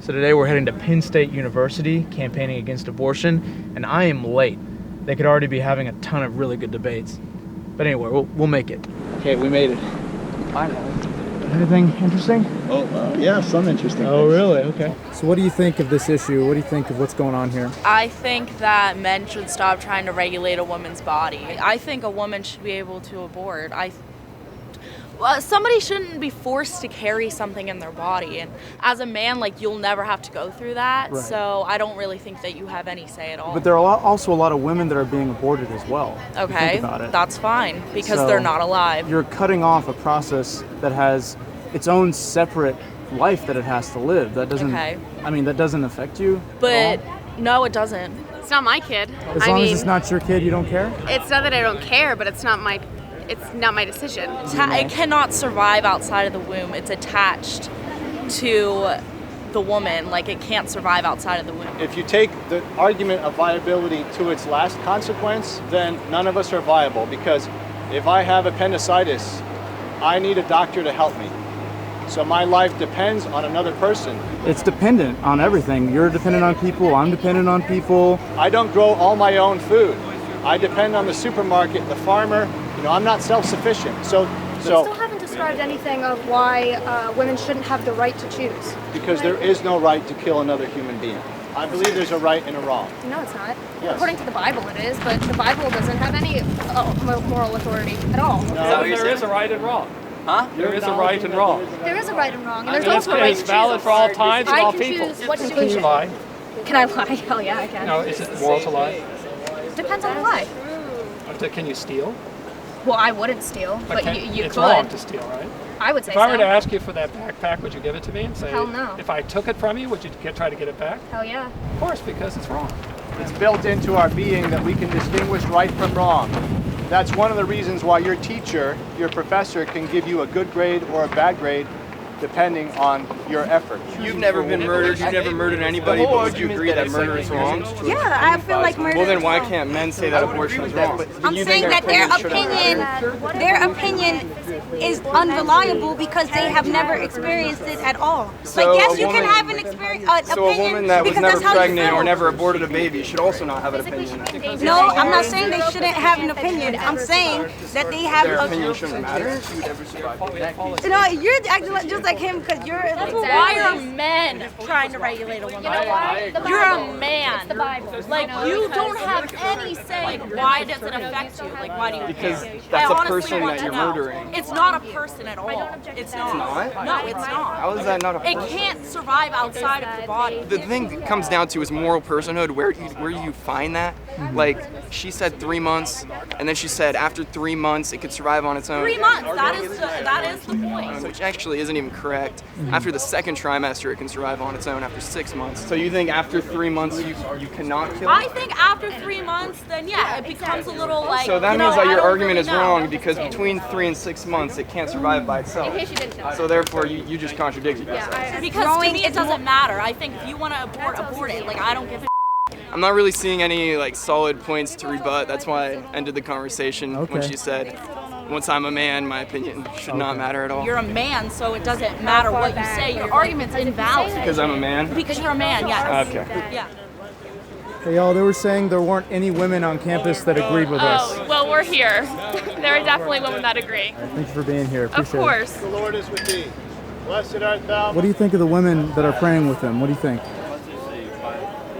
So today we're heading to Penn State University, campaigning against abortion, and I am late. They could already be having a ton of really good debates. But anyway, we'll make it. Okay, we made it. Finally. Anything interesting? Yeah, some interesting things. Oh, really? Okay. So what do you think of this issue? What do you think of what's going on here? I think that men should stop trying to regulate a woman's body. I think a woman should be able to abort. Somebody shouldn't be forced to carry something in their body. And as a man, you'll never have to go through that. Right. So I don't really think that you have any say at all. But there are also a lot of women that are being aborted as well. If you Okay, think about it. that's fine because So they're not alive. You're cutting off a process that has its own separate life that it has to live. That doesn't. Okay. I mean, that doesn't affect you. But at all? no, it doesn't. It's not my kid. As long as it's not your kid, you don't care. It's not that I don't care, but it's not my decision. It cannot survive outside of the womb. It's attached to the woman. It can't survive outside of the womb. If you take the argument of viability to its last consequence, then none of us are viable, because if I have appendicitis, I need a doctor to help me. So my life depends on another person. It's dependent on everything. You're dependent on people. I'm dependent on people. I don't grow all my own food. I depend on the supermarket, the farmer. I'm not self-sufficient. So You still haven't described anything of why women shouldn't have the right to choose. because there is no right to kill another human being. I believe there's a right and a wrong. No, it's not. Yes. According to the Bible it is, but the Bible doesn't have any moral authority at all. There is a right and wrong. Huh? There is a right and wrong. There is a right and wrong, and And there's also a right it's to valid choose. for all times and all I can people. choose what to do Can with you it. lie? Can I lie? Hell yeah, I can. No, is it moral to lie? Depends on the lie. Can you steal? Well, I wouldn't steal, but you it's could. wrong to steal, right? I would say If I so. were to ask you for that backpack, would you give it to me and say, Hell no. if I took it from you, would you try to get it back? Hell yeah. Of course, because it's wrong. It's built into our being that we can distinguish right from wrong. That's one of the reasons why your teacher, your professor, can give you a good grade or a bad grade depending on your effort. You've never been murdered, you've never murdered anybody, but would you agree that murder is wrong? Yeah, I feel like murder. Well, then why can't men say that abortion is wrong? I'm saying that their opinion is unreliable because they have never experienced it at all. So But yes, a you woman- can have an opinion. So a woman that was because never that's how you pregnant feel. or never aborted a baby should also not have an opinion. No, I'm not saying they shouldn't have an opinion. I'm saying that they have Their a. opinion shouldn't matter. You're acting just like him because you're. Why are men trying to regulate a woman? You're a man. It's the Bible. You don't have any say. Why does it affect you? Why do you Because care? that's I a honestly person want that to you're know. murdering. It's not a person at all. It's not. not? No, it's not. How is that not a It person? can't survive outside of your body. The thing that comes down to is moral personhood. Where do you find that? Like, she said 3 months, and then she said after 3 months it could survive on its own. 3 months. That is the point. Which actually isn't even correct. After the second trimester, it can survive on its own after 6 months. So you think after 3 months you cannot kill I it? think after 3 months, then yeah, it becomes a little So that means that I your don't argument really is know. wrong because between 3 and 6 months it can't survive by itself. In case you didn't know. So therefore you just contradicted yourself. Because to me it doesn't matter. I think if you want to abort it. I don't give a I'm not really seeing any solid points to rebut. That's why I ended the conversation when Okay. she said, once I'm a man, my opinion should not matter at all. You're a man, so it doesn't matter what you say. Your argument's invalid. Because I'm a man? Because you're a man, yes. Okay. Yeah. Hey, y'all, they were saying there weren't any women on campus that agreed with us. Well, we're here. There are definitely women that agree. Thank you for being here. Of Appreciate course. The Lord is with thee. Blessed art thou. What do you think of the women that are praying with him? What do you think?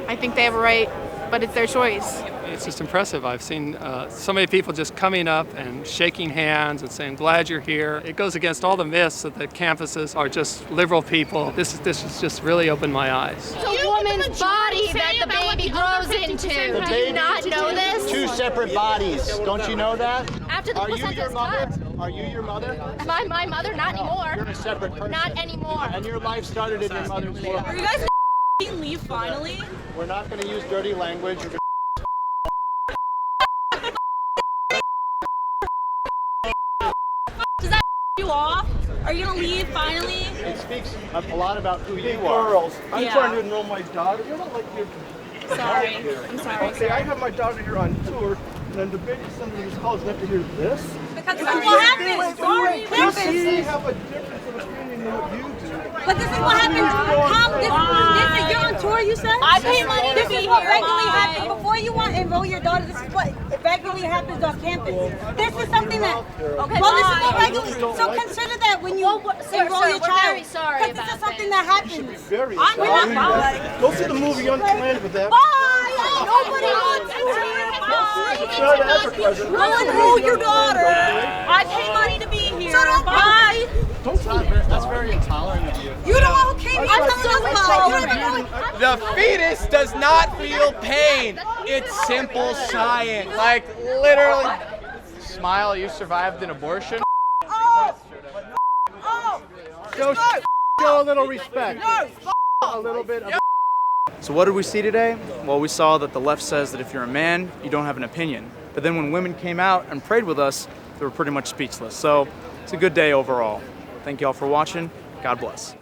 I think they have a right, but it's their choice. It's just impressive. I've seen so many people just coming up and shaking hands and saying, glad you're here. It goes against all the myths that the campuses are just liberal people. This has just really opened my eyes. It's a woman's body that the baby grows into. Do you not know this? Two separate bodies. Don't you know that? After the Are you placenta your is mother? cut. Are you your mother? My mother, not anymore. You're a separate person. Not anymore. And your life started in your mother's womb. Are you guys leave finally? We're not going to use dirty language. You're Does that you off? Are you gonna leave finally? It speaks a lot about who you are. I'm trying to enroll my daughter. You're not like your. Sorry. I'm sorry. Okay, I have my daughter here on tour, and the baby center of this college left to hear this. Because this is what happens. Sorry. You have a difference of opinion than what you do. But this is what happens. This said? I pay money to This be is what here. regularly Bye. happens. Before you want to enroll your daughter, this is what regularly happens on campus. This is something that, Okay, well, this is bye. what regularly, so consider that when you enroll your we're child. very sorry Because this about is something this. that happens. Very I'm sorry. not Go see the movie Unplanned with that. Bye! Nobody wants to hear. Try to advertise it. Go enroll your daughter. I pay money to be here. So don't Bye. That's very intolerant of you. You don't know who came here. I'm so bye. You don't even know. The fetus does not feel pain. It's simple science. Like, literally. Smile, you survived an abortion. Show a little respect. A little bit of So what did we see today? Well, we saw that the left says that if you're a man, you don't have an opinion. But then when women came out and prayed with us, they were pretty much speechless. So it's a good day overall. Thank you all for watching. God bless.